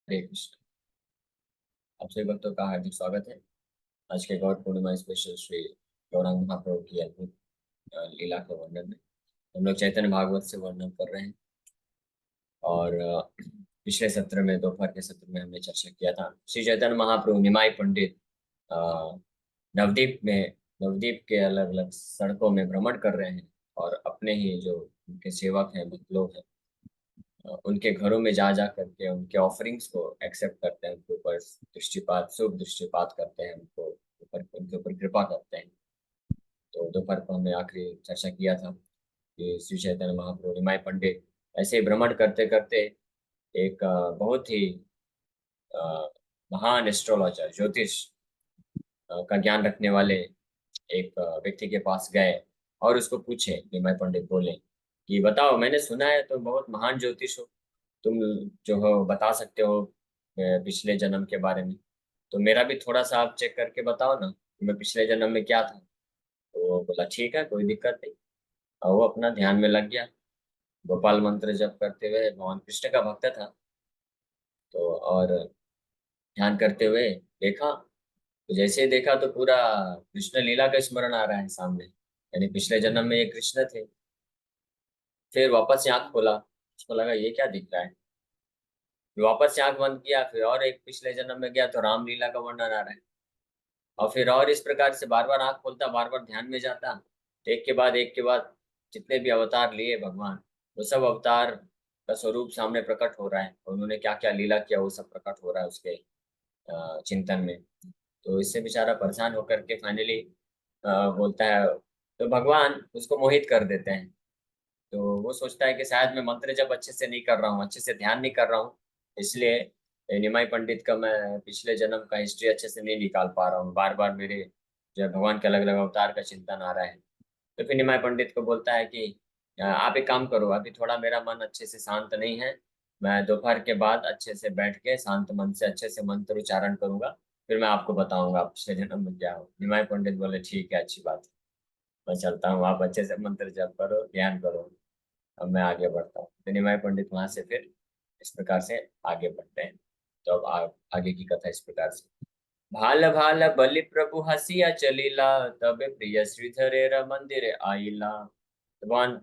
हरे कृष्ण। आप सभी भक्तों का हार्दिक स्वागत है। आज के गौर पूर्णिमा स्पेशल श्री गौरांग महाप्रभु की अद्भुत लीला के वर्णन में हम लोग चैतन्य भागवत से वर्णन कर रहे हैं। और पिछले सत्र में, दोपहर के सत्र में हमने चर्चा किया था श्री चैतन्य महाप्रभु निमाई पंडित अ, नवद्वीप में, नवद्वीप के अलग अलग सड़कों में भ्रमण कर रहे हैं और अपने ही जो उनके सेवक हैं, भक्त लोग हैं, उनके घरों में जा जा करके उनके ऑफरिंग्स को एक्सेप्ट करते हैं, उनके ऊपर दृष्टिपात, शुभ दृष्टिपात करते हैं, उनके ऊपर कृपा करते हैं। तो दोपहर को हमने आखिरी चर्चा किया था कि श्री चैतन्य महाप्रभु निमाई पंडित ऐसे ही भ्रमण करते करते एक बहुत ही अ, महान एस्ट्रोलॉजर, ज्योतिष का ज्ञान रखने वाले एक व्यक्ति के पास गए और उसको पूछे। निमाई पंडित बोले कि बताओ, मैंने सुना है तुम बहुत महान ज्योतिष हो, तुम जो हो बता सकते हो पिछले जन्म के बारे में। तो मेरा भी थोड़ा सा आप चेक करके बताओ ना कि मैं पिछले जन्म में क्या था। तो वो बोला ठीक है, कोई दिक्कत नहीं। और वो अपना ध्यान में लग गया, गोपाल मंत्र जप करते हुए, भगवान कृष्ण का भक्त था। तो और ध्यान करते हुए देखा, तो जैसे ही देखा तो पूरा कृष्ण लीला का स्मरण आ रहा है सामने, यानी पिछले जन्म में ये कृष्ण थे। फिर वापस से आंख खोला, उसको लगा ये क्या दिख रहा है। फिर वापस से आंख बंद किया, फिर और एक पिछले जन्म में गया तो रामलीला का वर्णन आ रहा है। और फिर और इस प्रकार से बार बार आंख खोलता, बार बार ध्यान में जाता, तो एक के बाद जितने भी अवतार लिए भगवान, वो सब अवतार का स्वरूप सामने प्रकट हो रहा है और उन्होंने क्या क्या लीला किया वो सब प्रकट हो रहा है उसके चिंतन में। तो इससे बेचारा परेशान होकर के फाइनली बोलता है, तो भगवान उसको मोहित कर देते हैं। तो वो सोचता है कि शायद मैं मंत्र जब अच्छे से नहीं कर रहा हूँ, अच्छे से ध्यान नहीं कर रहा हूँ, इसलिए निमाई पंडित का मैं पिछले जन्म का हिस्ट्री अच्छे से नहीं निकाल पा रहा हूँ। बार बार मेरे जो है भगवान के अलग अलग अवतार का चिंतन आ रहा है। तो फिर निमाई पंडित को बोलता है कि आप एक काम करो, अभी थोड़ा मेरा मन अच्छे से शांत नहीं है, मैं दोपहर के बाद अच्छे से बैठ के शांत मन से अच्छे से मंत्र उच्चारण करूंगा, फिर मैं आपको बताऊंगा आप पिछले जन्म में क्या हो। निमाई पंडित बोले ठीक है, अच्छी बात है, मैं चलता हूँ, आप अच्छे से मंत्र जप करो, ध्यान करो, अब मैं आगे बढ़ता हूँ। तो निमाई पंडित वहां से फिर इस प्रकार से आगे बढ़ते हैं। तो अब आगे की कथा इस प्रकार से। भाल भाल बलि प्रभु हसिया चलीला, तबे प्रिय श्रीधरे र मंदिर आईला। तो भगवान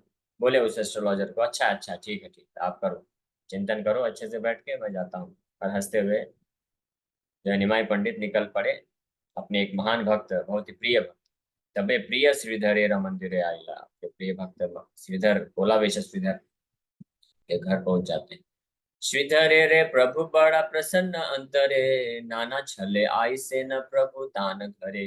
बोले उस एस्ट्रोलॉजर को, अच्छा अच्छा, ठीक है ठीक है, आप करो, चिंतन करो अच्छे से बैठ के, मैं जाता हूँ। और हंसते हुए जो निमाई पंडित निकल पड़े अपने एक महान भक्त, बहुत ही प्रिय भक्त, तबे प्रिय श्रीधरे र मंदिर आईला, आपके प्रिय भक्त श्रीधर, भोलावेश श्रीधर के घर पहुंच जाते हैं। श्रीधरे रे प्रभु बड़ा प्रसन्न अंतरे, नाना छले आई से न प्रभु तान घरे।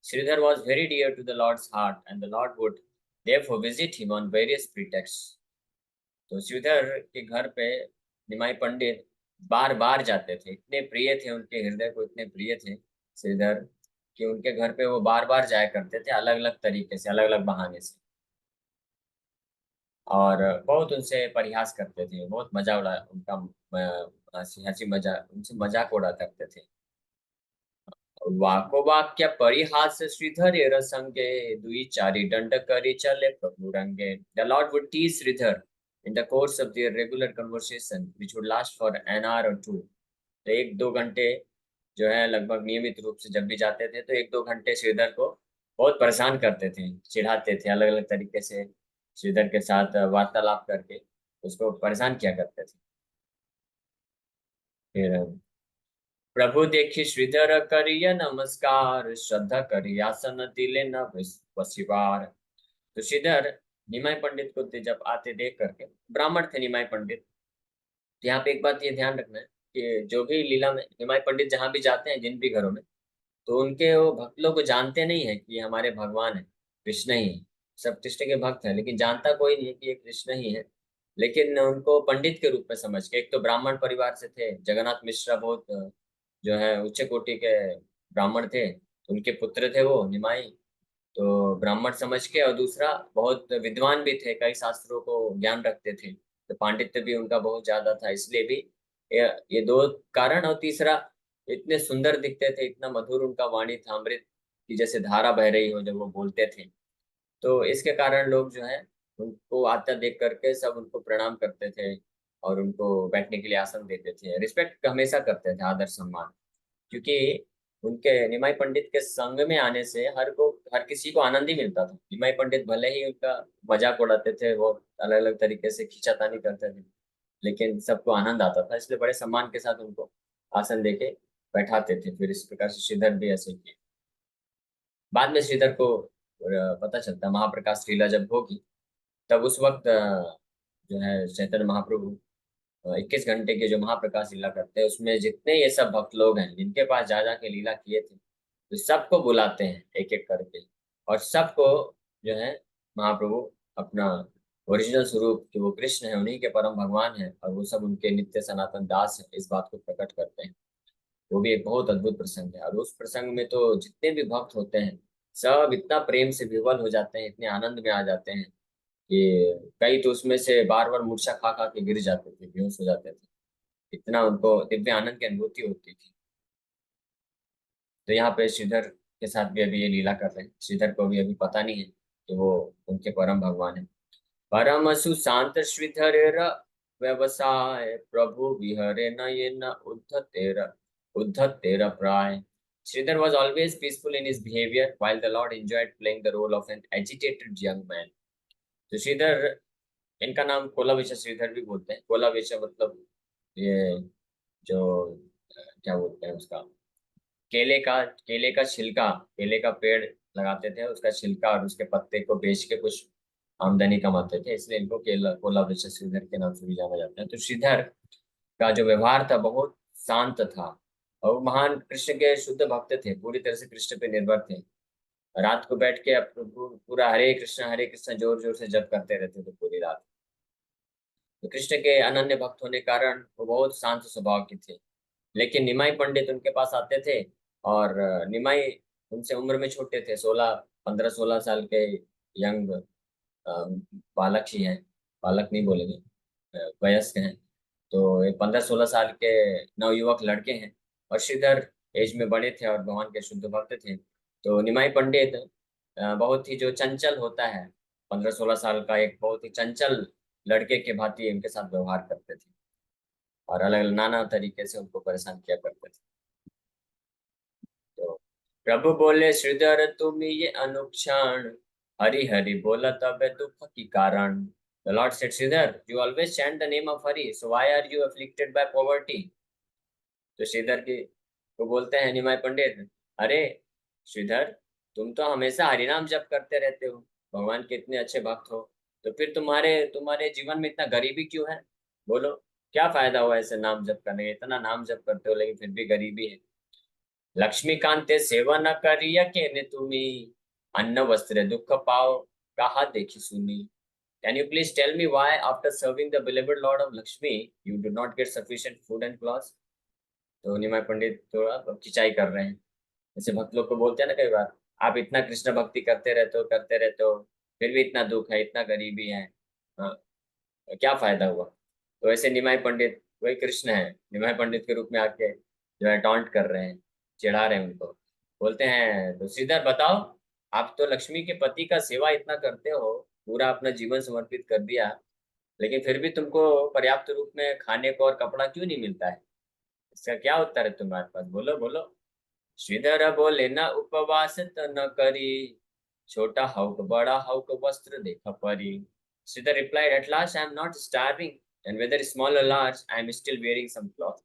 Sridhar was very dear to the Lord's heart, and the Lord would therefore visit him on various pretexts. तो श्रीधर के घर पे निमाई पंडित बार बार जाते थे, इतने प्रिय थे, उनके हृदय को इतने प्रिय थे श्रीधर, कि उनके घर पे वो बार बार जाया करते थे, अलग अलग तरीके से, अलग अलग बहाने से। और बहुत उनसे परिहास करते थे, बहुत मजा उड़ा उनका, हंसी हंसी मजा उनसे मजाक उड़ा करते थे। वाको वाक्य परिहास श्रीधर रसंगे, दुई चारि दंड करी चले प्रभु रंगे। The Lord would tease Sridhar in the course of their regular conversation, which would last for an hour or two. तो एक दो घंटे जो है लगभग नियमित रूप से जब भी जाते थे, तो एक दो घंटे श्रीधर को बहुत परेशान करते थे, चिढ़ाते थे, अलग अलग तरीके से श्रीधर के साथ वार्तालाप करके उसको परेशान किया करते थे। फिर प्रभु देखी श्रीधर करिय नमस्कार, श्रद्धा करी आसन दिले न वशिवार। तो श्रीधर निमाई पंडित को जब आते देख करके, ब्राह्मण थे निमाई पंडित। तो यहाँ पे एक बात ये ध्यान रखना है कि जो भी लीला में निमाई पंडित जहाँ भी जाते हैं, जिन भी घरों में, तो उनके वो भक्त लोग को जानते नहीं है कि ये हमारे भगवान है, कृष्ण ही है। सब कृष्ण के भक्त हैं, लेकिन जानता कोई नहीं है कि ये कृष्ण ही है। लेकिन उनको पंडित के रूप में समझ के, एक तो ब्राह्मण परिवार से थे, जगन्नाथ मिश्रा बहुत जो है उच्च कोटि के ब्राह्मण थे, तो उनके पुत्र थे वो निमाई। तो ब्राह्मण समझ के, और दूसरा बहुत विद्वान भी थे, कई शास्त्रों को ज्ञान रखते थे, तो पांडित्य भी उनका बहुत ज्यादा था, इसलिए भी ये दो कारण। और तीसरा, इतने सुंदर दिखते थे, इतना मधुर उनका वाणी था, अमृत की जैसे धारा बह रही हो जब वो बोलते थे। तो इसके कारण लोग जो है उनको आता देख करके सब उनको प्रणाम करते थे और उनको बैठने के लिए आसन देते थे, रिस्पेक्ट हमेशा करते थे, आदर सम्मान। क्योंकि उनके निमाई पंडित के संग में आने से हर किसी को आनंद ही मिलता था। निमाई पंडित भले ही उनका मजाक उड़ाते थे, वो अलग अलग तरीके से खींचातानी करते थे, लेकिन सबको आनंद आता था, इसलिए बड़े सम्मान के साथ उनको आसन देके बैठाते थे। फिर इस प्रकार से श्रीधर भी ऐसे किए। बाद में श्रीधर को पता चलता, महाप्रकाश लीला जब होगी तब उस वक्त जो है चैतन्य महाप्रभु 21 घंटे के जो महाप्रकाश लीला करते हैं, उसमें जितने ये सब भक्त लोग हैं जिनके पास जा जा के लीला किए थे, तो सबको बुलाते हैं एक एक करके, और सबको जो है महाप्रभु अपना ओरिजिनल स्वरूप कि वो कृष्ण है, उन्हीं के परम भगवान है, और वो सब उनके नित्य सनातन दास है, इस बात को प्रकट करते हैं। वो भी एक बहुत अद्भुत प्रसंग है। और उस प्रसंग में तो जितने भी भक्त होते हैं सब इतना प्रेम से विवल हो जाते हैं, इतने आनंद में आ जाते हैं कि कई तो उसमें से बार बार मूर्छा खा खा के गिर जाते थे, बेहोश हो जाते थे, इतना उनको दिव्य आनंद की अनुभूति होती थी। तो यहाँ पे श्रीधर के साथ भी अभी ये लीला कर रहे हैं। श्रीधर को भी अभी पता नहीं है कि वो उनके परम भगवान है। परम सुशांत श्रीधर व्यवसाय प्रभु विहरे न ये न उद्धत तेरा प्राय। Sridhar was always peaceful in his behavior while the Lord enjoyed playing the role of an agitated young man. तो श्रीधर, इनका नाम कोलाविशा श्रीधर भी बोलते हैं। कोलाविशा मतलब ये जो क्या बोलते हैं उसका, केले का छिलका, केले का पेड़ लगाते थे, उसका छिलका और उसके पत्ते को बेच के कुछ आमदनी कमाते थे, इसलिए इनको केला कोलाविशा श्रीधर के नाम से भी जाना जाता है। तो श्रीधर का जो व्यवहार था बहुत शांत था, और वो महान कृष्ण के शुद्ध भक्त थे, पूरी तरह से कृष्ण पे निर्भर थे। रात को बैठ के पूरा हरे कृष्ण जोर जोर से जप करते रहते थे पूरी रात। तो कृष्ण के अनन्य भक्त होने के कारण वो बहुत शांत स्वभाव के थे। लेकिन निमाई पंडित उनके पास आते थे, और निमाई उनसे उम्र में छोटे थे, 15-16 साल के यंग बालक ही हैं, बालक नहीं बोलेंगे, वयस्क हैं। तो ये 15-16 साल के नवयुवक लड़के हैं, और श्रीधर एज में बड़े थे और भगवान के शुद्ध भक्त थे। तो निमाई पंडित बहुत ही जो चंचल होता है, 15-16 साल का एक बहुत ही चंचल लड़के के भांति उनके साथ व्यवहार करते थे, और अलग अलग नाना तरीके से उनको परेशान किया करते थे। तो प्रभु बोले, श्रीधर तुम ये अनुक्षण हरि हरि बोला तब दुख की कारण। The Lord said, Sridhar, you always chant the name of Hari, so why are you afflicted by poverty? तो श्रीधर की को बोलते हैं निमाय पंडित, अरे श्रीधर, तुम तो हमेशा हरिनाम जप करते रहते हो, भगवान के इतने अच्छे भक्त हो, तो फिर तुम्हारे तुम्हारे जीवन में इतना गरीबी क्यों है? बोलो, क्या फायदा हुआ ऐसे नाम जप करने का? इतना नाम जप करते हो लेकिन फिर भी गरीबी है। लक्ष्मीकांते सेवा न करिय के ने तुम्ही, अन्न वस्त्र दुख पाओ कहा देखी सुनी। Can you please tell me why, after serving the beloved Lord of Lakshmi, you do not get sufficient food and clothes? तो निमाय पंडित थोड़ा खिंचाई कर रहे हैं। जैसे भक्त लोग को बोलते हैं ना कई बार, आप इतना कृष्ण भक्ति करते रहते हो, फिर भी इतना दुख है, इतना गरीबी है, हाँ, क्या फायदा हुआ? तो ऐसे निमाय पंडित वही कृष्ण है, निमाय पंडित के रूप में आके जो है टॉन्ट कर रहे हैं, चिढ़ा रहे हैं उनको। बोलते हैं, तो श्रीधर बताओ, आप तो लक्ष्मी के पति का सेवा इतना करते हो, पूरा अपना जीवन समर्पित कर दिया, लेकिन फिर भी तुमको पर्याप्त रूप में खाने को और कपड़ा क्यों नहीं मिलता है? इसका क्या उत्तर है तुम्हारे पास? बोलो बोलो। श्रीधर बोले, न उपवास त न करी, छोटा हौक बड़ा हौक वस्त्र देखा परी। Sridhar replied, at last I am not starving, and whether small or large, I am still wearing some cloth.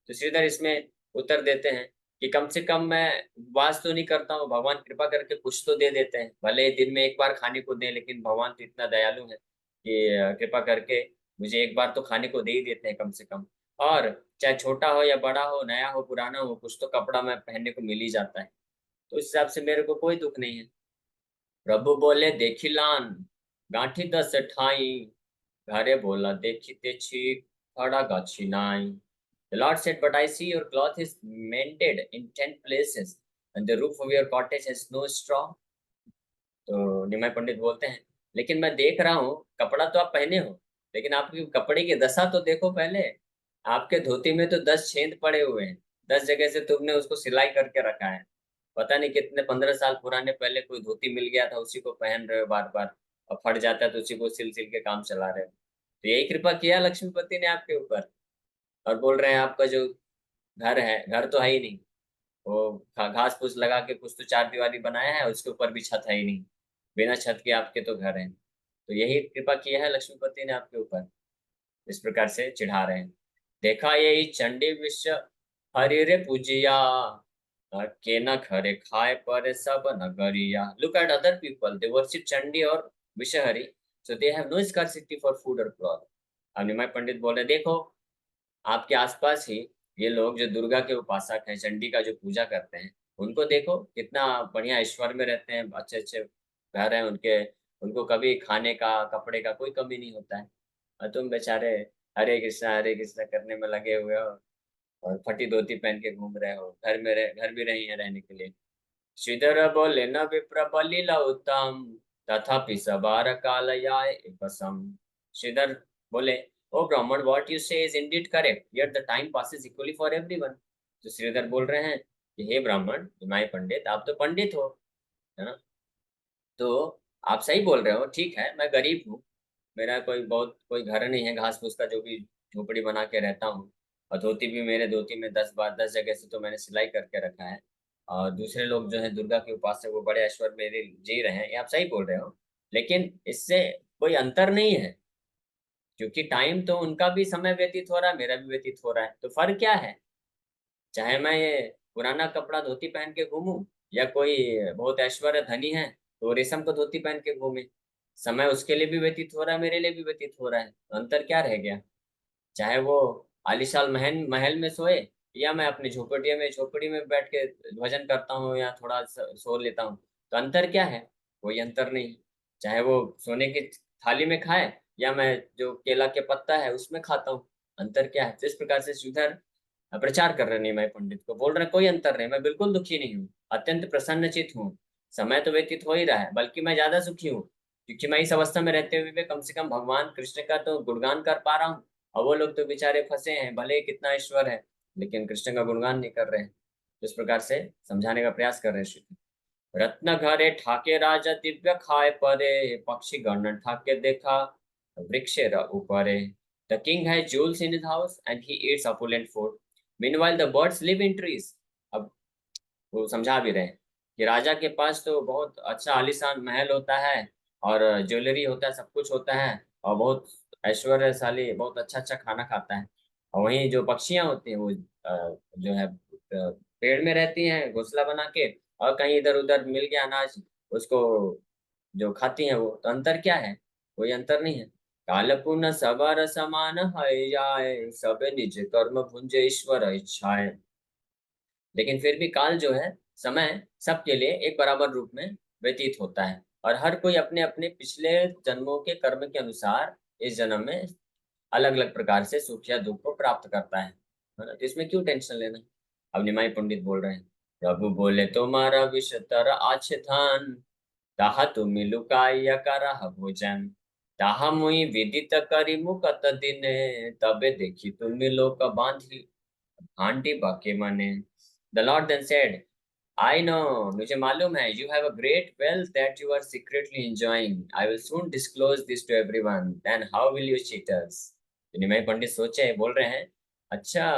तो श्रीधर इसमें उत्तर देते हैं कि कम से कम मैं उपवास तो नहीं करता हूँ, भगवान कृपा करके कुछ तो दे देते हैं, भले ही दिन में एक बार खाने को दे, लेकिन भगवान तो इतना दयालु है कि कृपा करके मुझे एक बार तो खाने को दे ही देते हैं कम से कम। और चाहे छोटा हो या बड़ा हो, नया हो पुराना हो, कुछ तो कपड़ा मैं पहनने को मिल ही जाता है, तो इस हिसाब से मेरे को कोई दुख नहीं है। प्रभु बोले, देखिलान गांठी 10 ठाई, घरे बोला देखी तेछी, खड़ा गाछी नाई। The Lord said, but I see your cloth is mended in 10 places, and the roof of your cottage has no straw. तो निमाय पंडित बोलते हैं, लेकिन मैं देख रहा हूँ कपड़ा तो आप पहने हो, लेकिन आपके कपड़े की दशा तो देखो पहले। आपके धोती में तो 10 छेद पड़े हुए हैं, 10 जगह से तुमने उसको सिलाई करके रखा है। पता नहीं कितने 15 साल पुराने पहले कोई धोती मिल गया था, उसी को पहन रहे हो बार बार, और फट जाता है तो उसी को सिल सिल के काम चला रहे हो। तो यही कृपा किया लक्ष्मीपति ने आपके ऊपर। और बोल रहे हैं आपका जो घर है, घर तो है ही नहीं, वो घास फूस लगा के कुछ तो चार दीवारी बनाया है, उसके ऊपर भी छत है ही नहीं। बिना छत के आपके तो घर हैं। तो यही कृपा किया है लक्ष्मीपति ने आपके ऊपर, इस प्रकार से चिढ़ा रहे हैं। देखा यही चंडी विश्व हरि रे पूजिया, के न खरे खाए पर सब नगरिया। Look at other people, they worship Chandi और Vishahari, so they have no scarcity for food और क्लॉथ। अब निमाई पंडित बोले, देखो आपके आसपास ही ये लोग जो दुर्गा के उपासक हैं, चंडी का जो पूजा करते हैं, उनको देखो कितना बढ़िया ऐश्वर्य में रहते हैं, अच्छे अच्छे घर हैं उनके, उनको कभी खाने का कपड़े का कोई कमी नहीं होता है। और तुम बेचारे हरे कृष्णा करने में लगे हुए हो, और फटी धोती पहन के घूम रहे हो, घर भी नहीं है रहने के लिए। श्रीधर बोले, न विप्र बलिल उत्तम, तथापि सवार कालयाय उपसम। श्रीधर बोले, ओ ब्राह्मण, व्हाट यू से is Indeed correct, yet the time passes equally for everyone. तो श्रीधर बोल रहे हैं कि हे ब्राह्मण, निमाय पंडित, आप तो पंडित हो, है ना? तो आप सही बोल रहे हो, ठीक है, मैं गरीब हूँ, मेरा कोई घर नहीं है घास फूस का, जो भी झोपड़ी बना के रहता हूँ। और धोती भी, मेरे धोती में 10 जगह से तो मैंने सिलाई करके रखा है। और दूसरे लोग जो है दुर्गा के उपासक, वो बड़े ऐश्वर्य में जी रहे हैं, ये आप सही बोल रहे हो। लेकिन इससे कोई अंतर नहीं है, क्योंकि टाइम तो उनका भी समय व्यतीत हो रहा है, मेरा भी व्यतीत हो रहा है, तो फर्क क्या है? चाहे मैं ये पुराना कपड़ा धोती पहन के घूमूं, या कोई बहुत ऐश्वर्य धनी है तो रेशम को धोती पहन के घूमे, समय उसके लिए भी व्यतीत हो रहा है, मेरे लिए भी व्यतीत हो रहा है, तो अंतर क्या रह गया? चाहे वो आलीशान महल महल में सोए, या मैं अपनी झोपड़ी में बैठ के भजन करता हूँ, या थोड़ा सो लेता हूँ, तो अंतर क्या है? कोई अंतर नहीं। चाहे वो सोने की थाली में खाए, या मैं जो केला के पत्ता है उसमें खाता हूँ, अंतर क्या है? तो इस प्रकार से श्रीधर प्रचार कर रहे निमाई पंडित को, बोल रहे कोई अंतर नहीं, मैं बिल्कुल दुखी नहीं हूँ, अत्यंत प्रसन्नचित हूँ। समय तो व्यतीत हो ही रहा है, बल्कि मैं ज्यादा सुखी हूँ, क्योंकि मैं इस अवस्था में रहते हुए भी कम से कम भगवान कृष्ण का तो गुणगान कर पा रहा हूँ। और वो लोग तो बेचारे फंसे हैं, भले ही कितना ईश्वर है, लेकिन कृष्ण का गुणगान नहीं कर रहे हैं। तो इस प्रकार से समझाने का प्रयास कर रहे हैं श्री। रत्न घरे ठाके राजा दिव्य खाए परे, पक्षी गण ठाके देखा वृक्ष ऊपरे। The king has jewels in his house and he eats opulent food. Meanwhile the birds live in trees. अब वो समझा भी रहे हैं कि राजा के पास तो बहुत अच्छा आलीशान महल होता है, और ज्वेलरी होता है, सब कुछ होता है, और बहुत ऐश्वर्यशाली, बहुत अच्छा अच्छा खाना खाता है। और वहीं जो पक्षियां होती हैं, वो जो है पेड़ में रहती हैं घोंसला बना के, और कहीं इधर उधर मिल गया अनाज, उसको जो खाती हैं वो। तो अंतर क्या है? कोई अंतर नहीं है। काल पुनः सबर समान है जाए, सब निज कर्म भुंजे ईश्वर इच्छाए। लेकिन फिर भी काल जो है, समय सबके लिए एक बराबर रूप में व्यतीत होता है, और हर कोई अपने अपने पिछले जन्मों के कर्म के अनुसार इस जन्म में अलग अलग प्रकार से सुख या दुख को प्राप्त करता है ना? तो इसमें क्यों टेंशन लेना? अब निमाई पंडित बोल रहे हैं, प्रभु बोले, तुम्हारा विष तर आछ धान, ताहा तुम्ही लुकाया करह भोजन, ताहा मुई विदित करी मुकत दिने, तबे देखी तुम्ही लोक बांधी आंटी बाके मने। The lord then said, I know, मुझे मालूम है, you have a great wealth that you are secretly enjoying. I will soon disclose this to everyone. Then how will you cheat us? तो निमाई पंडित सोचे, बोल रहे हैं, अच्छा,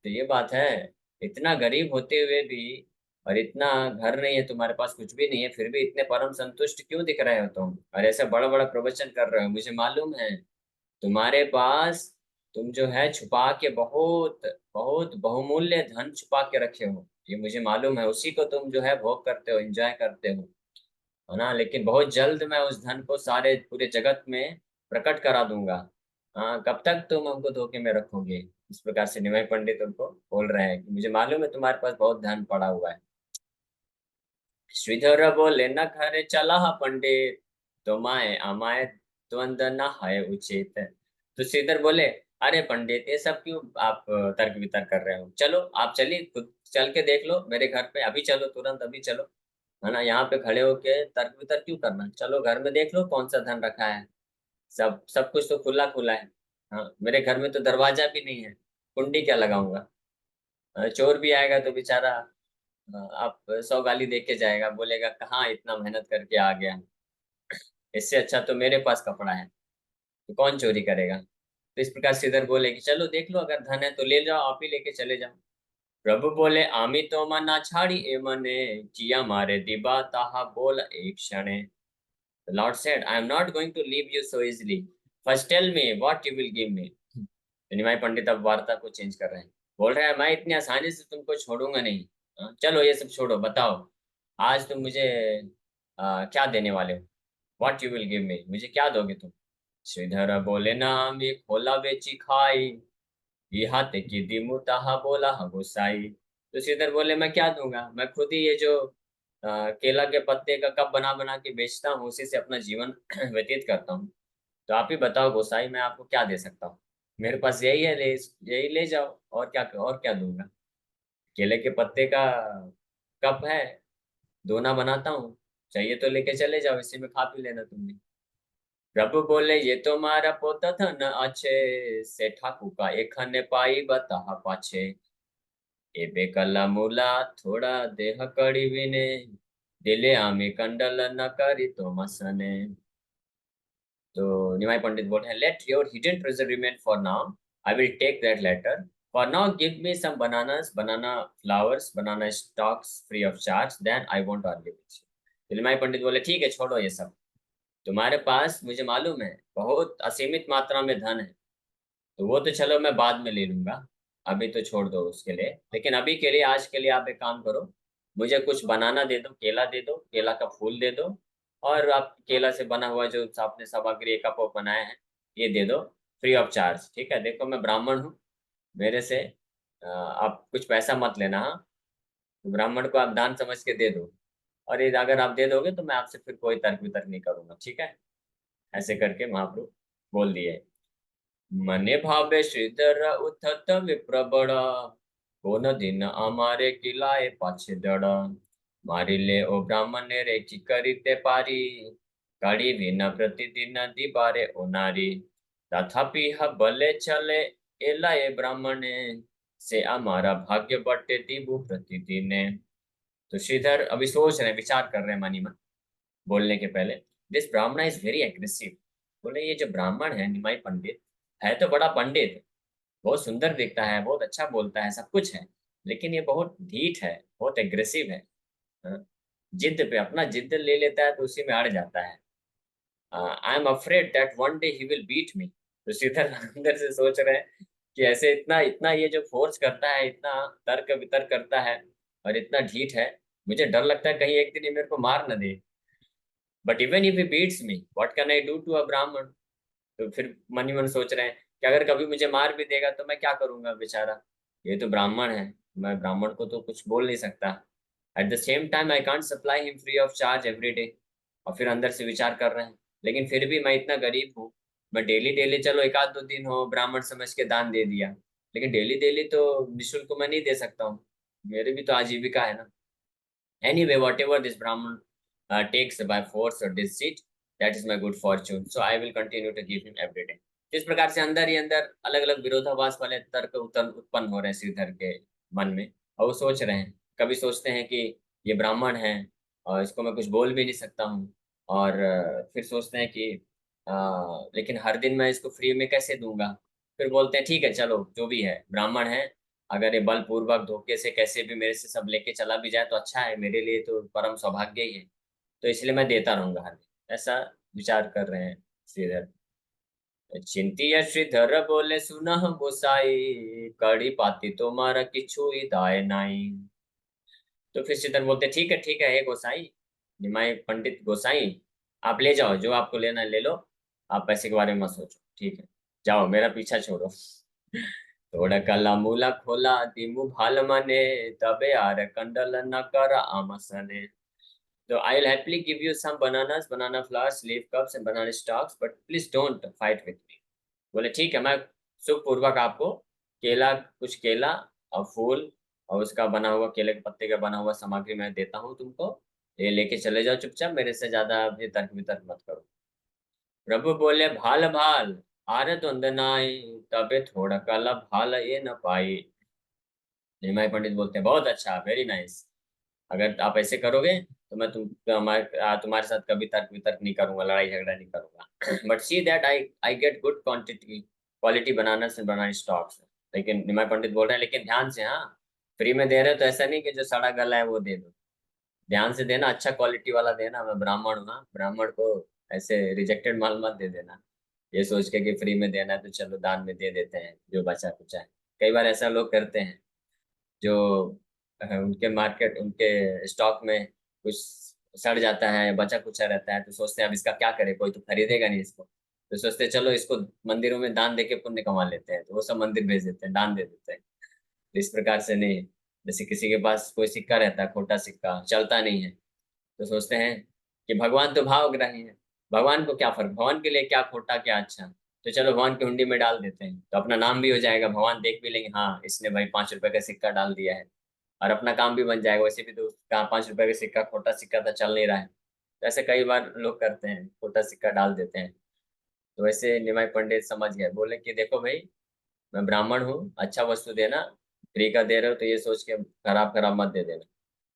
तो ये बात है, इतना गरीब होते हुए भी, और इतना घर नहीं है तुम्हारे पास, कुछ भी नहीं है, फिर भी इतने परम संतुष्ट क्यों दिख रहे हो तुम, और ऐसे बड़ा बड़ा प्रवचन कर रहे हो? मुझे मालूम है, तुम्हारे पास, तुम जो है छुपा के बहुत बहुत बहुमूल्य धन छुपा के रखे हो, ये मुझे मालूम है, उसी को तुम जो है भोग करते हो, एंजॉय करते हो, है ना? लेकिन बहुत जल्द मैं उस धन को सारे पूरे जगत में प्रकट करा दूंगा। हाँ, कब तक तुम हमको धोखे में रखोगे? इस प्रकार से निमाई पंडित उनको बोल रहे हैं कि मुझे मालूम है तुम्हारे पास बहुत धन पड़ा हुआ है। श्रीधर बोले, न घर चला पंडित, तो माए अमाए द्वंद न है उचित। तो श्रीधर बोले, अरे पंडित, ये सब क्यों आप तर्क वितर्क कर रहे हो? चलो, आप चलिए, खुद चल के देख लो मेरे घर पे, अभी चलो, तुरंत अभी चलो, है ना? यहाँ पे खड़े होके तर्क वितर्क क्यों करना? चलो घर में देख लो कौन सा धन रखा है, सब सब कुछ तो खुला खुला है। हाँ, मेरे घर में तो दरवाजा भी नहीं है, कुंडी क्या लगाऊंगा? चोर भी आएगा तो बेचारा, आप 100 गाली दे के जाएगा, बोलेगा कहाँ इतना मेहनत करके आ गया, इससे अच्छा तो मेरे पास कपड़ा है। तो कौन चोरी करेगा। तो इस प्रकार श्रीधर बोले कि चलो देख लो, अगर धन है तो ले जाओ, आप ही लेके चले जाओ। प्रभु बोले आमी तो मना छाड़ी ए मने, किया मारे दिबा ताहा बोल एक क्षणे। The Lord said, I am not going to leave you so easily. First tell me what you will give me. निमाई पंडित अब वार्ता को चेंज कर रहे हैं। बोल रहे हैं मैं इतनी आसानी से तुमको छोड़ूंगा नहीं। चलो ये सब छोड़ो, बताओ आज तुम मुझे क्या देने वाले हो। What you will give me, मुझे क्या दोगे तुम। श्रीधर बोले ना मी खोला बेची खाई, यहाँ ते की दिमु ताहा बोला हा गोसाई। तो श्रीधर बोले मैं क्या दूंगा, मैं खुद ही ये जो केला के पत्ते का कप बना बना के बेचता हूँ, उसी से अपना जीवन व्यतीत करता हूँ। तो आप ही बताओ गोसाई, मैं आपको क्या दे सकता हूँ। मेरे पास यही है, यही ले जाओ, और क्या दूंगा। केले के पत्ते का कप है, दोना बनाता हूँ, चाहिए तो लेके चले जाओ, इसी में खा पी लेना तुम भी। प्रभु बोले ये तो मारा पोता था न अच्छे, से ठाकू का एक ने पाई बता पाछे। एबे कला मूला थोड़ा देह कड़ी विने, दिले आमी कंडल न करी तो मसने। तो निमाई पंडित बोलते हैं let your hidden treasure remain for now, I will take that later. For now give me some bananas, banana flowers, banana stalks free of charge, then I won't argue with you. तो निमाई पंडित बोले ठीक है, छोड़ो ये सब। तुम्हारे पास मुझे मालूम है बहुत असीमित मात्रा में धन है, तो वो तो चलो मैं बाद में ले लूंगा, अभी तो छोड़ दो उसके लिए। लेकिन अभी के लिए, आज के लिए आप एक काम करो, मुझे कुछ बनाना दे दो, केला दे दो, केला का फूल दे दो, और आप केला से बना हुआ जो आपने सामग्री एक कप बनाया है ये दे दो, फ्री ऑफ चार्ज। ठीक है, देखो मैं ब्राह्मण हूँ, मेरे से आप कुछ पैसा मत लेना। हाँ, तो ब्राह्मण को आप दान समझ के दे दो, और ये अगर आप दे दोगे तो मैं आपसे फिर कोई तर्क वितर्क नहीं करूंगा, ठीक है। ऐसे करके महाप्रभु बोल दिए। मने भावे श्रीधर उठत विप्रबड़, कोन दिन हमारे किलाए पाछे दड़। मारी ले ओ ब्राह्मण रे की करीते पारी, गाड़ी विना प्रतिदिन दिबारे ओ नारी। तथापि ह भले चले एला ए ब्राह्मणे, से हमारा भाग्य बटे दिबु प्रतिदिने। तो श्रीधर अभी सोच रहे हैं, विचार कर रहे हैं मनी मन, बोलने के पहले। दिस ब्राह्मण इज वेरी एग्रेसिव। बोले ये जो ब्राह्मण है निमाई पंडित, है तो बड़ा पंडित, बहुत सुंदर दिखता है, बहुत अच्छा बोलता है, सब कुछ है, लेकिन ये बहुत ढीठ है, बहुत एग्रेसिव है। हाँ, जिद पे अपना जिद ले लेता है तो उसी में अड़ जाता है। I am afraid that one day he will beat me. तो श्रीधर अंदर से सोच रहे हैं कि ऐसे इतना इतना ये जो फोर्स करता है, इतना तर्क वितर्क करता है और इतना ढीठ है, मुझे डर लगता है कहीं एक दिन ये मेरे को मार न दे। But even if he beats me what can I do to a Brahmin. तो फिर मन ही मन सोच रहे हैं कि अगर कभी मुझे मार भी देगा तो मैं क्या करूंगा बेचारा, ये तो ब्राह्मण है, मैं ब्राह्मण को तो कुछ बोल नहीं सकता। At the same time I can't supply him free of charge every day. और फिर अंदर से विचार कर रहे हैं, लेकिन फिर भी मैं इतना गरीब हूँ, मैं डेली डेली चलो एक आध दो दिन हो ब्राह्मण समझ के दान दे दिया, लेकिन डेली डेली तो निःशुल्क मैं नहीं दे सकता हूँ, मेरी भी तो आजीविका है ना। Anyway, whatever this Brahman takes by force or deceit, that is my good fortune. So I will continue to give him every day. इस प्रकार से अंदर ही अंदर अलग अलग विरोधाभास वाले तर्क उत्पन्न हो रहे हैं श्रीधर के मन में। और वो सोच रहे हैं, कभी सोचते हैं कि ये ब्राह्मण है और इसको मैं कुछ बोल भी नहीं सकता हूँ, और फिर सोचते हैं कि लेकिन हर दिन मैं इसको फ्री में कैसे दूंगा। फिर बोलते हैं ठीक है चलो जो भी है ब्राह्मण है, अगर ये बलपूर्वक धोखे से कैसे भी मेरे से सब लेके चला भी जाए तो अच्छा है, मेरे लिए तो परम सौभाग्य ही है, तो इसलिए मैं देता रहूंगा हर दिन, ऐसा विचार कर रहे हैं श्रीधर। चिंतिया श्रीधर बोले सुनह गोसाई, कड़ी पाती तुम्हारा किछु ही दाय नाई। तो फिर श्रीधर बोलते ठीक है हे गोसाई, निमाई पंडित गोसाई, आप ले जाओ जो आपको लेना है ले लो, आप पैसे के बारे में मत सोचो, ठीक है, जाओ मेरा पीछा छोड़ो। थोड़ा कला मूला खोला दिमु भाल मने, तबे आर कंडल न कर आमसने। तो I will happily give you some bananas, banana flowers, leaf cups and banana stalks, but please don't fight with me. बोले ठीक है, मैं सुख पूर्वक आपको केला, कुछ केला और फूल और उसका बना हुआ केले के पत्ते का बना हुआ सामग्री मैं देता हूँ तुमको, ये लेके चले जाओ चुपचाप, मेरे से ज्यादा अभी तर्क वितर्क मत करो। प्रभु बोले भाल भाल आरे द्वंद नाई, तबे थोड़ा काला भाल ये न पाई। निमाई पंडित बोलते हैं बहुत अच्छा, वेरी नाइस। अगर आप ऐसे करोगे तो मैं तुम्हारे साथ कभी तर्क वितर्क नहीं करूंगा, लड़ाई झगड़ा नहीं करूंगा। But see that I I get good quantity quality बनाना से बनाना स्टॉक्स। लेकिन निमाय पंडित बोल रहे हैं, लेकिन ध्यान से, हाँ, फ्री में दे रहे हो तो ऐसा नहीं कि जो सड़ा गला है वो दे दो। ध्यान से देना, अच्छा क्वालिटी वाला देना। मैं ब्राह्मण हूँ, हाँ, ब्राह्मण को ऐसे रिजेक्टेड माल मत दे देना, ये सोच के कि फ्री में देना है तो चलो दान में दे देते हैं जो बचा कुचा है। कई बार ऐसा लोग करते हैं, जो उनके मार्केट, उनके स्टॉक में कुछ सड़ जाता है, बचा कुचा रहता है, तो सोचते हैं अब इसका क्या करें, कोई तो खरीदेगा नहीं इसको, तो सोचते हैं चलो इसको मंदिरों में दान देके पुण्य कमा लेते हैं, तो वो सब मंदिर भेज देते हैं, दान दे देते हैं। तो इस प्रकार से नहीं। जैसे किसी के पास कोई सिक्का रहता है, खोटा सिक्का चलता नहीं है, तो सोचते हैं कि भगवान तो भावग्राही है, भगवान को क्या फर्क, भगवान के लिए क्या खोटा क्या अच्छा, तो चलो भगवान की हुंडी में डाल देते हैं, तो अपना नाम भी हो जाएगा, भगवान देख भी लेंगे हाँ इसने भाई 5 रुपए का सिक्का डाल दिया है, और अपना काम भी बन जाएगा। वैसे भी तो कहाँ 5 रुपए का सिक्का, खोटा सिक्का था, चल नहीं रहा है, तो ऐसे कई बार लोग करते हैं, खोटा सिक्का डाल देते हैं। तो वैसे निमाई पंडित समझ गए, बोले कि देखो भाई, मैं ब्राह्मण हूँ, अच्छा वस्तु देना, फ्री का दे रहे हो तो ये सोच के खराब खराब मत दे देना।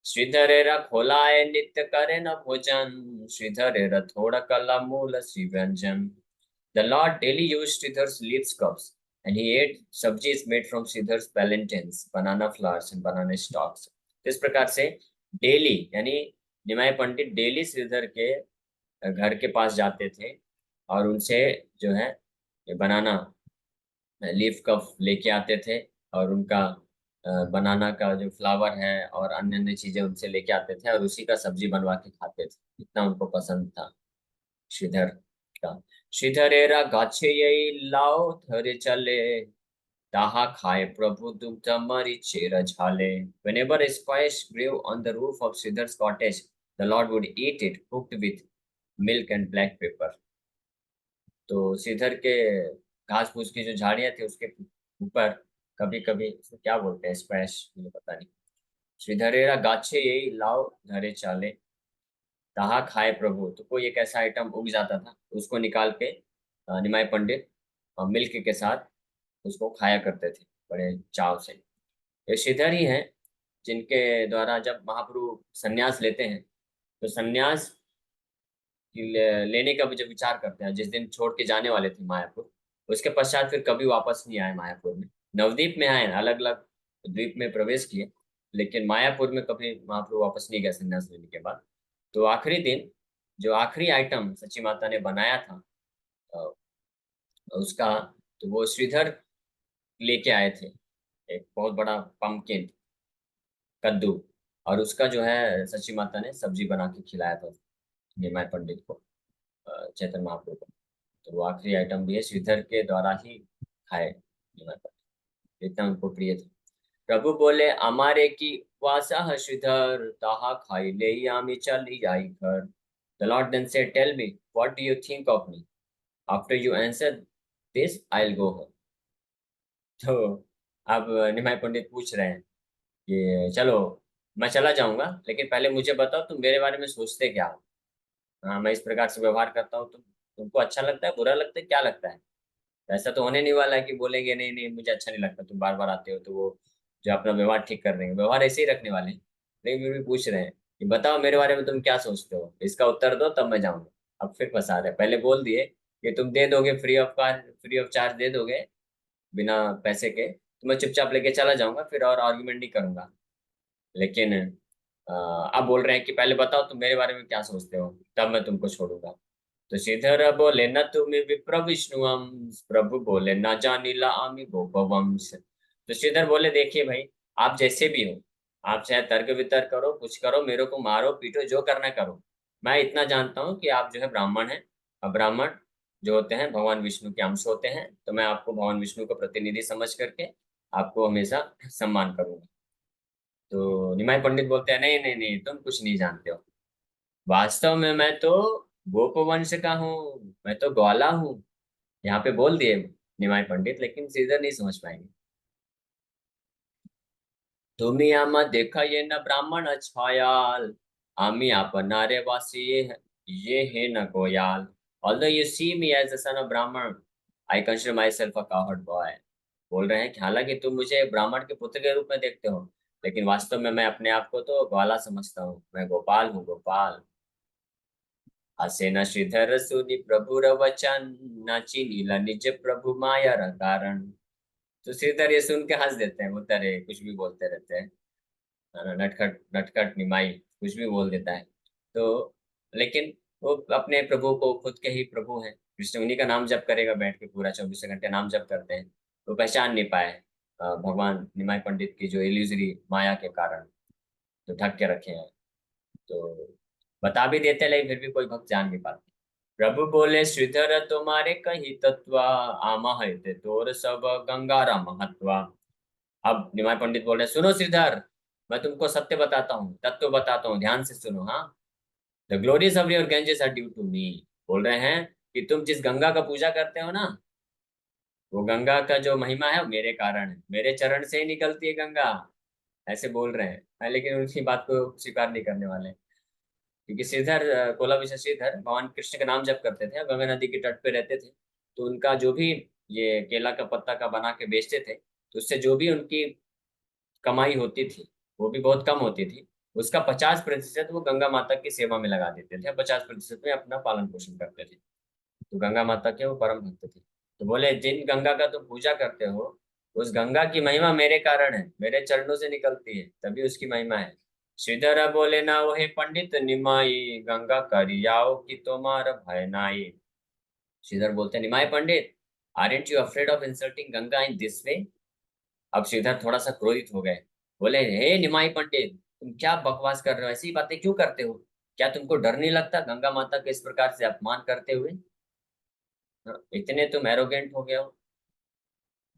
श्रीधरेरा खोलाए नित्य करे न भोजन, श्रीधरेरा थोड़ा कला मूल श्री व्यंजन। The Lord daily used Sridhar's leaves cups, and he ate sabjis made from Sridhar's plantains, banana flowers and banana stalks. तो इस प्रकार से डेली, यानी निमाय पंडित डेली श्रीधर के घर के पास जाते थे और उनसे जो है ये बनाना लीफ कप लेके आते थे, और उनका बनाना का जो फ्लावर है और अन्य अन्य चीजें उनसे लेके आते थे, और उसी का सब्जी बनवा के खाते थे, इतना उनको पसंद था श्रीधर का। श्रीधरेरा गाछे यही लाओ धरे चले, ताहा खाए प्रभु दुग्ध मरीचे रझाले। Whenever a squash grew on the roof of Sridhar's cottage, the Lord would eat it cooked with milk and black pepper. तो श्रीधर के घास फूस की जो झाड़ियां थी उसके ऊपर कभी कभी, इसको क्या बोलते हैं, स्क्वैश, मुझे पता नहीं। श्रीधरेरा गाछे यही लाओ धरे चाले, ताहा खाए प्रभु, तो कोई एक ऐसा आइटम उग जाता था, उसको निकाल के निमाय पंडित मिल्क के साथ उसको खाया करते थे बड़े चाव से। ये श्रीधर ही हैं जिनके द्वारा जब महाप्रभु संन्यास लेते हैं, तो संन्यास लेने का भी जब विचार करते हैं, जिस दिन छोड़ के जाने वाले थे मायापुर, उसके पश्चात फिर कभी वापस नहीं आए मायापुर में। नवद्वीप में आए, अलग अलग द्वीप में प्रवेश किए, लेकिन मायापुर में कभी महाप्रभु वापस नहीं गए संन्यास लेने के बाद। तो आखिरी दिन जो आखिरी आइटम सची माता ने बनाया था अ, उसका, तो वो श्रीधर लेके आए थे, एक बहुत बड़ा पंपकिन, कद्दू, और उसका जो है सची माता ने सब्जी बना के खिलाया था निमाय पंडित को, चैतन्य महाप्रभु को। तो वो आखिरी आइटम भी है श्रीधर के द्वारा ही खाए निमाय पंडित, इतना उनको प्रिय था। प्रभु बोले हमारे की वासा है श्रीधर, ताहा खाई ले आमी चली आई घर। The lord then said tell me what do you think of me, after you answer this I will go home. तो अब निमाय पंडित पूछ रहे हैं कि चलो मैं चला जाऊंगा, लेकिन पहले मुझे बताओ तुम मेरे बारे में सोचते क्या हो। हाँ, मैं इस प्रकार से व्यवहार करता हूँ, तुमको अच्छा लगता है, बुरा लगता है, क्या लगता है। ऐसा तो होने नहीं वाला है कि बोलेंगे नहीं नहीं मुझे अच्छा नहीं लगता, तुम बार बार आते हो, तो वो जो अपना व्यवहार ठीक कर देंगे, व्यवहार ऐसे ही रखने वाले हैं। लेकिन फिर भी पूछ रहे हैं कि बताओ मेरे बारे में तुम क्या सोचते हो, इसका उत्तर दो तब मैं जाऊंगा। अब फिर फंसा रहे, पहले बोल दिए कि तुम दे दोगे, फ्री ऑफ चार्ज दे दोगे, बिना पैसे के, तो मैं चुपचाप लेके चला जाऊंगा, फिर और आर्ग्यूमेंट नहीं करूंगा। लेकिन अब बोल रहे हैं कि पहले बताओ तुम मेरे बारे में क्या सोचते हो, तब मैं तुमको छोड़ूंगा। तो श्रीधर बोले न तुम्हें विप्र विष्णुवंश, प्रभु बोले न जानिला आमी गोपवंश। तो श्रीधर बोले देखिए भाई, आप जैसे भी हो, आप चाहे तर्क वितर्क करो, कुछ करो, मेरे को मारो पीटो, जो करना करो, मैं इतना जानता हूँ कि आप जो है ब्राह्मण हैं, और ब्राह्मण जो होते हैं भगवान विष्णु के अंश होते हैं, तो मैं आपको भगवान विष्णु का प्रतिनिधि समझ करके आपको हमेशा सम्मान करूंगा। तो निमाई पंडित बोलते हैं नहीं नहीं नहीं, तुम कुछ नहीं जानते हो, वास्तव में मैं तो गोप वंश का हूँ, मैं तो ग्वाला हूँ। यहाँ पे बोल दिए निमाई पंडित, लेकिन श्रीधर नहीं समझ पाएंगे। तुम्ही आमा देखा ये न ब्राह्मण अछायाल, आमी आपनारे वासी ये है न Goyal. Although you see me as the son of Brahman, I consider myself a cowherd boy. बोल रहे हैं कि हालांकि तुम मुझे ब्राह्मण के पुत्र के रूप में देखते हो, लेकिन वास्तव में मैं अपने आप को तो ग्वाला समझता हूँ, मैं गोपाल हूँ, गोपाल। हसे न श्रीधर सुनि प्रभु वचन, न चिन्हिला निज प्रभु माया र कारण। तो श्रीधर ये सुन के हंस देते हैं, बोलते अरे कुछ भी बोलते रहते हैं, है ना, नटखट नटखट निमाई कुछ भी बोल देता है। तो लेकिन वो अपने प्रभु को, खुद के ही प्रभु हैं कृष्ण, उन्हीं का नाम जप करेगा बैठ के, पूरा 24 घंटे नाम जप करते हैं, वो पहचान नहीं पाए भगवान निमाई पंडित की जो इल्यूजरी माया के कारण जो ढक के रखे हैं। तो बता भी देते हैं, लेकिन फिर भी कोई भक्त जान नहीं पाते। प्रभु बोले श्रीधर तुम्हारे कही तत्वा, आमा है ते तोर सब गंगारा महत्वा। अब निमाय पंडित बोल रहे सुनो श्रीधर, मैं तुमको सत्य बताता हूँ, तत्व बताता हूँ, ध्यान से सुनो। हाँ, the glories of your Ganges are due to me. बोल रहे हैं कि तुम जिस गंगा का पूजा करते हो ना, वो गंगा का जो महिमा है वो मेरे कारण है, मेरे चरण से ही निकलती है गंगा। ऐसे बोल रहे हैं। लेकिन उनकी बात को स्वीकार नहीं करने वाले, क्योंकि श्रीधर कोलाविशा श्रीधर भगवान कृष्ण का नाम जप करते थे, गंगा नदी के तट पे रहते थे। तो उनका जो भी ये केला का पत्ता का बना के बेचते थे, तो उससे जो भी उनकी कमाई होती थी वो भी बहुत कम होती थी। उसका 50% वो गंगा माता की सेवा में लगा देते थे, 50% में अपना पालन पोषण करते थे। तो गंगा माता के वो परम भक्त थे। तो बोले जिन गंगा का तुम पूजा करते हो, उस गंगा की महिमा मेरे कारण है, मेरे चरणों से निकलती है, तभी उसकी महिमा है। श्रीधर बोले ना वो हे पंडित निमाई, गंगा करियाओ कि तुम्हारा भय नाई। श्रीधर बोलते Nimai Pandit, aren't you afraid of insulting Ganga in this way. अब श्रीधर थोड़ा सा क्रोधित हो गए। बोले हे निमाई पंडित, तुम क्या बकवास कर रहे हो, ऐसी बातें क्यों करते हो? क्या तुमको डर नहीं लगता गंगा माता के इस प्रकार से अपमान करते हुए? हाँ, इतने तुम एरोगेंट हो गए हो।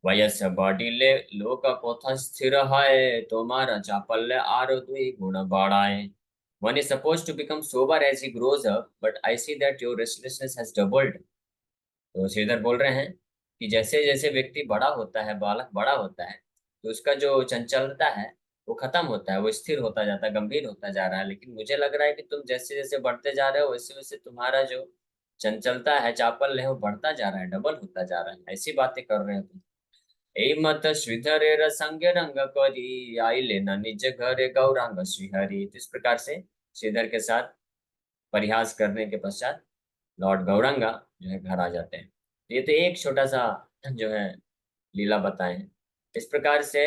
वयस बढ़िले लोक कोथा स्थिर है, तुम्हारा चापल्य आरो दुई गुण बढ़ाए। One is supposed to become sober as he grows up, but I see that your restlessness has doubled. तो श्रीधर बोल रहे हैं कि जैसे जैसे व्यक्ति बड़ा होता है, बालक बड़ा होता है, तो उसका जो चंचलता है वो खत्म होता है, वो स्थिर होता जाता है, गंभीर होता जा रहा है। लेकिन मुझे लग रहा है कि तुम जैसे जैसे बढ़ते जा रहे हो, वैसे वैसे तुम्हारा जो चंचलता है, चापल्य है, वो बढ़ता जा रहा है, डबल होता जा रहा है। ऐसी बातें कर रहे हो तुम। ए मत श्रीधरेर संग रंग करी, आई लेना निज घर गौरांग श्रीहरि। तो इस प्रकार से श्रीधर के साथ परिहास करने के पश्चात लॉर्ड गौरंगा जो है घर आ जाते हैं। तो ये तो एक छोटा सा जो है लीला बताए हैं। इस प्रकार से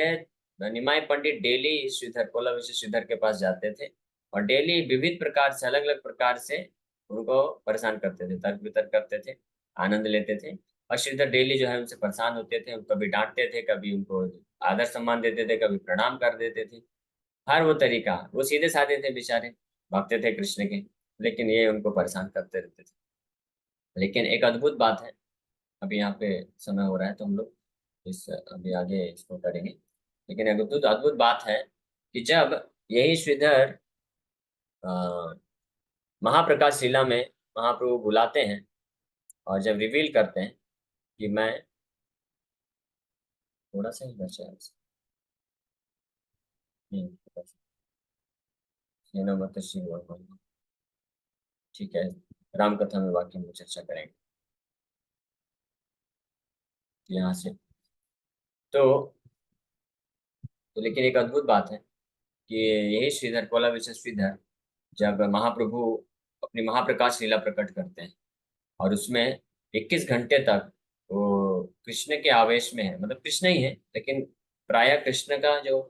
निमाई पंडित डेली श्रीधर कोलाविश श्रीधर के पास जाते थे, और डेली विविध प्रकार से, अलग अलग प्रकार से उनको परेशान करते थे, तर्क वितर्क करते थे, आनंद लेते थे। और श्रीधर डेली जो है उनसे परेशान होते थे, कभी डांटते थे, कभी उनको आदर सम्मान देते थे, कभी प्रणाम कर देते थे। हर वो तरीका, वो सीधे साधे थे बेचारे, भक्त थे कृष्ण के, लेकिन ये उनको परेशान करते रहते थे। लेकिन एक अद्भुत बात है, अभी यहाँ पे समय हो रहा है तो हम लोग इस अभी आगे इसको करेंगे। लेकिन एक अद्भुत अद्भुत बात है कि जब यही श्रीधर महाप्रकाश लीला में महाप्रभु बुलाते हैं और जब रिवील करते हैं कि मैं थोड़ा सा ही बचा है मत श्री भगवान। ठीक है, राम कथा में वाक्य में चर्चा करेंगे यहाँ से। तो, लेकिन एक अद्भुत बात है कि यही श्रीधर कोला विशेष श्रीधर जब महाप्रभु अपनी महाप्रकाश लीला प्रकट करते हैं, और उसमें 21 घंटे तक वो कृष्ण के आवेश में है, मतलब कृष्ण ही है, लेकिन प्राय कृष्ण का जो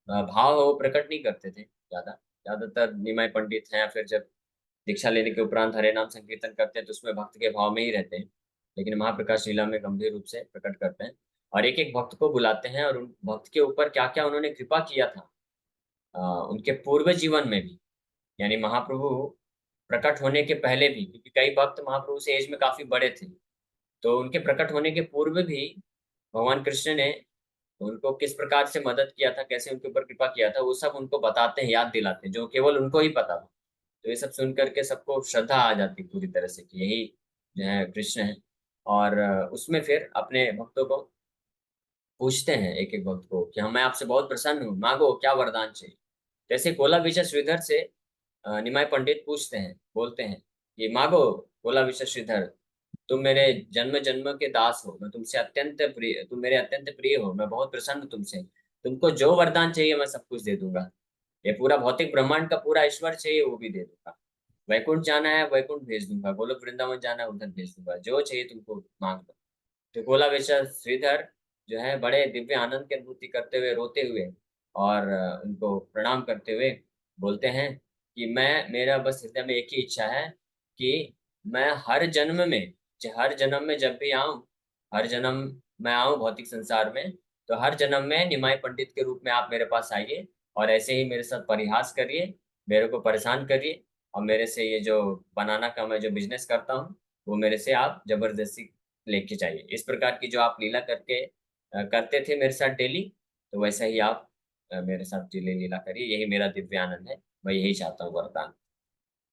भाव है वो प्रकट नहीं करते थे ज्यादा। ज्यादातर निमाय पंडित हैं, फिर जब दीक्षा लेने के उपरांत हरे नाम संकीर्तन करते हैं तो उसमें भक्त के भाव में ही रहते हैं। लेकिन महाप्रकाश लीला में गंभीर रूप से प्रकट करते हैं, और एक एक भक्त को बुलाते हैं, और उन भक्त के ऊपर क्या क्या उन्होंने कृपा किया था उनके पूर्व जीवन में भी, यानी महाप्रभु प्रकट होने के पहले भी, क्योंकि कई भक्त महाप्रभु से एज में काफी बड़े थे, तो उनके प्रकट होने के पूर्व भी भगवान कृष्ण ने उनको किस प्रकार से मदद किया था, कैसे उनके ऊपर कृपा किया था, वो सब उनको बताते हैं, याद दिलाते हैं, जो केवल उनको ही पता था। तो ये सब सुन करके सबको श्रद्धा आ जाती पूरी तरह से कि यही जो है कृष्ण है। और उसमें फिर अपने भक्तों को पूछते हैं, एक एक भक्त को, कि हम मैं आपसे बहुत प्रसन्न हूँ, मांगो क्या वरदान चाहिए। जैसे कोला विजय श्रीधर से निमाय पंडित पूछते हैं, बोलते हैं कि मांगो कोला विजय श्रीधर, तुम मेरे जन्म जन्म के दास हो, मैं तुमसे अत्यंत प्रिय, तुम मेरे अत्यंत प्रिय हो, मैं बहुत प्रसन्न हूं तुमसे, तुमको जो वरदान चाहिए मैं सब कुछ दे दूंगा। ये पूरा भौतिक ब्रह्मांड का पूरा ईश्वर चाहिए वो भी दे दूंगा। वैकुंठ जाना है वैकुंठ भेज दूंगा, गोलोक वृंदावन जाना है उधर भेज दूंगा, जो चाहिए तुमको मांग लो। तो गोला बेचा श्रीधर जो है बड़े दिव्य आनंद की अनुभूति करते हुए, रोते हुए और उनको प्रणाम करते हुए बोलते हैं कि मैं, मेरा बस हृदय में एक ही इच्छा है कि मैं हर जन्म में, हर जन्म में जब भी आऊं, हर जन्म मैं आऊं भौतिक संसार में, तो हर जन्म में निमाई पंडित के रूप में आप मेरे पास आइए और ऐसे ही मेरे साथ परिहास करिए, मेरे को परेशान करिए, और मेरे से ये जो बनाना का मैं जो बिजनेस करता हूँ वो मेरे से आप जबरदस्ती लेके जाइए। इस प्रकार की जो आप लीला करके करते थे मेरे साथ डेली, तो वैसा ही आप मेरे साथ डेली लीला करिए, यही मेरा दिव्य आनंद है, मैं यही चाहता हूँ वरदान।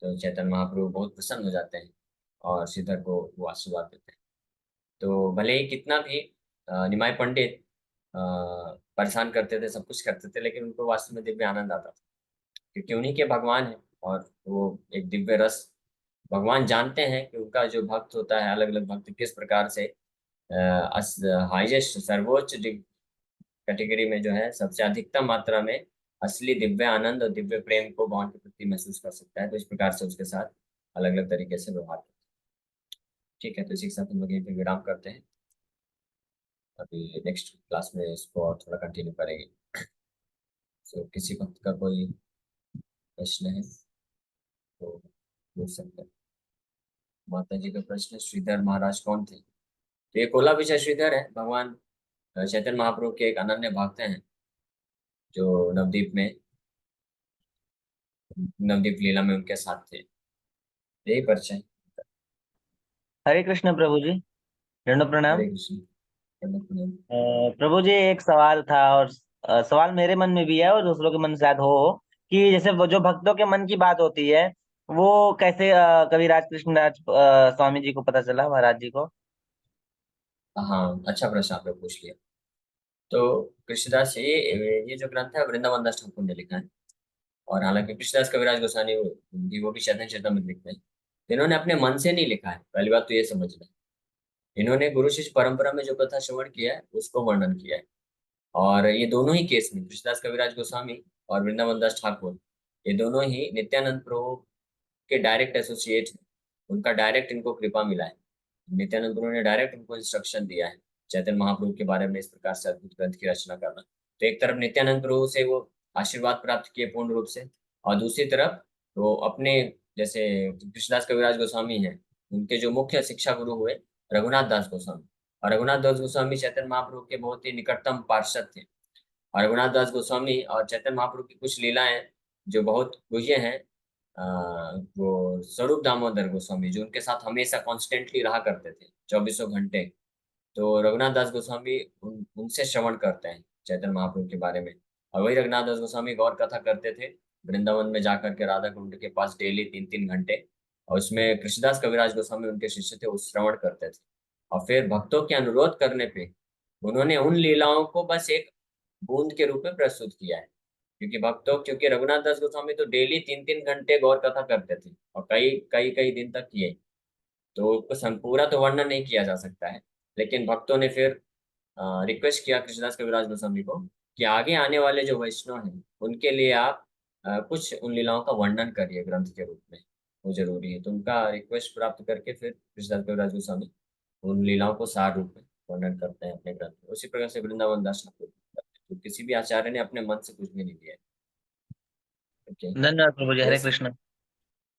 तो चैतन्य महाप्रभु बहुत प्रसन्न हो जाते हैं और श्रीधर को वो आशीर्वाद देते हैं। तो भले ही कितना भी निमाय पंडित परेशान करते थे, सब कुछ करते थे, लेकिन उनको वास्तव में दिव्य आनंद आता था, क्योंकि उन्हीं के भगवान है। और वो एक दिव्य रस, भगवान जानते हैं कि उनका जो भक्त होता है, अलग अलग भक्त किस प्रकार से हाईएस्ट सर्वोच्च कैटेगरी में जो है सबसे अधिकतम मात्रा में असली दिव्य आनंद और दिव्य प्रेम को भगवान के प्रति महसूस कर सकता है, तो इस प्रकार से उसके साथ अलग अलग तरीके से व्यवहार करते हैं। ठीक है, तो इसी के साथ हम लोग यहीं पे विराम करते हैं। अभी नेक्स्ट क्लास में इसको और थोड़ा कंटिन्यू करेंगे। तो किसी भक्त का कोई प्रश्न है तो पूछ सकते हैं। माता जी का प्रश्न, श्रीधर महाराज कौन थे? तो ये कोला विजय श्रीधर है, भगवान चैतन्य महाप्रभु के एक अनन्य भक्त हैं, जो नवदीप में, नवदीप लीला में उनके साथ थे। यही परिचय। हरे कृष्ण प्रभु जी। दंडो प्रणाम। हरे कृष्ण। पंडित पुनिया। प्रभु जी, एक सवाल था, और सवाल मेरे मन में भी है और दूसरों के मन में शायद हो, कि जैसे वो जो भक्तों के मन की बात होती है, वो कैसे कविराज कृष्णराज स्वामी जी को पता चला, महाराज जी को? हाँ, अच्छा प्रश्न आपने पूछ लिया। तो कृष्णदास, ये जो ग्रंथ है वृंदावन दास ठाकुर ने लिखा है। और हालांकि कृष्णदास कविराज गोस्वामी वो भी चैतन्य चरितमृत लिखते हैं, तो इन्होंने अपने मन से नहीं लिखा है, पहली बात तो ये समझना। इन्होंने गुरु शिष्य परंपरा में जो कथा श्रवण किया है उसको वर्णन किया है। और ये दोनों ही केस में, कृष्णदास कविराज गोस्वामी और वृंदावन दास ठाकुर, ये दोनों ही नित्यानंद प्रभु के डायरेक्ट एसोसिएट हैं। उनका डायरेक्ट इनको कृपा मिला है। नित्यानंद प्रभु ने डायरेक्ट उनको इंस्ट्रक्शन दिया है चैतन्य महाप्रभु के बारे में इस प्रकार से अद्भुत ग्रंथ की रचना करना। तो एक तरफ नित्यानंद प्रभु से वो आशीर्वाद प्राप्त किए पूर्ण रूप से, और दूसरी तरफ वो अपने, जैसे कृष्णदास कविराज गोस्वामी हैं, उनके जो मुख्य शिक्षा गुरु हुए रघुनाथ दास गोस्वामी। और रघुनाथ दास गोस्वामी चैतन्य महाप्रभु के बहुत ही निकटतम पार्षद थे। और रघुनाथ दास गोस्वामी और चैतन्य महाप्रभु की कुछ लीलाएं जो बहुत गुह्य हैं, वो स्वरूप दामोदर गोस्वामी जो उनके साथ हमेशा कॉन्स्टेंटली रहा करते थे 2400 घंटे, तो रघुनाथ दास गोस्वामी उनसे श्रवण करते हैं चैतन्य महाप्रभु के बारे में। और वही रघुनाथ दास गोस्वामी गौर कथा करते थे वृंदावन में जाकर के राधा कुंड के पास डेली 3-3 घंटे। और उसमें कृष्णदास कविराज गोस्वामी उनके शिष्य थे, वो श्रवण करते थे। और फिर भक्तों के अनुरोध करने पे उन्होंने उन लीलाओं को बस एक बूंद के रूप में प्रस्तुत किया है। क्योंकि रघुनाथ दास गोस्वामी तो डेली 3-3 घंटे गौर कथा करते थे और कई कई कई दिन तक किए। तो उसको पूरा तो वर्णन नहीं किया जा सकता है, लेकिन भक्तों ने फिर रिक्वेस्ट किया कृष्णदास कविराज गोस्वामी को कि आगे आने वाले जो वैष्णव हैं उनके लिए आप कुछ उन लीलाओं का वर्णन करिए ग्रंथ के रूप में, वो जरूरी है। तो उनका रिक्वेस्ट प्राप्त करके फिर कृष्णदास कविराज गोस्वामी उन लीलाओं को सार रूप में वर्णन करते हैं अपने ग्रंथ में। उसी प्रकार से वृंदावन दास ठाकुर करते हैं। तो किसी भी आचार्य ने अपने मन से कुछ भी नहीं दिया है। ओके। धन्यवाद प्रभु जी। हरे यस। कृष्ण।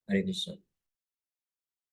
हरे कृष्ण।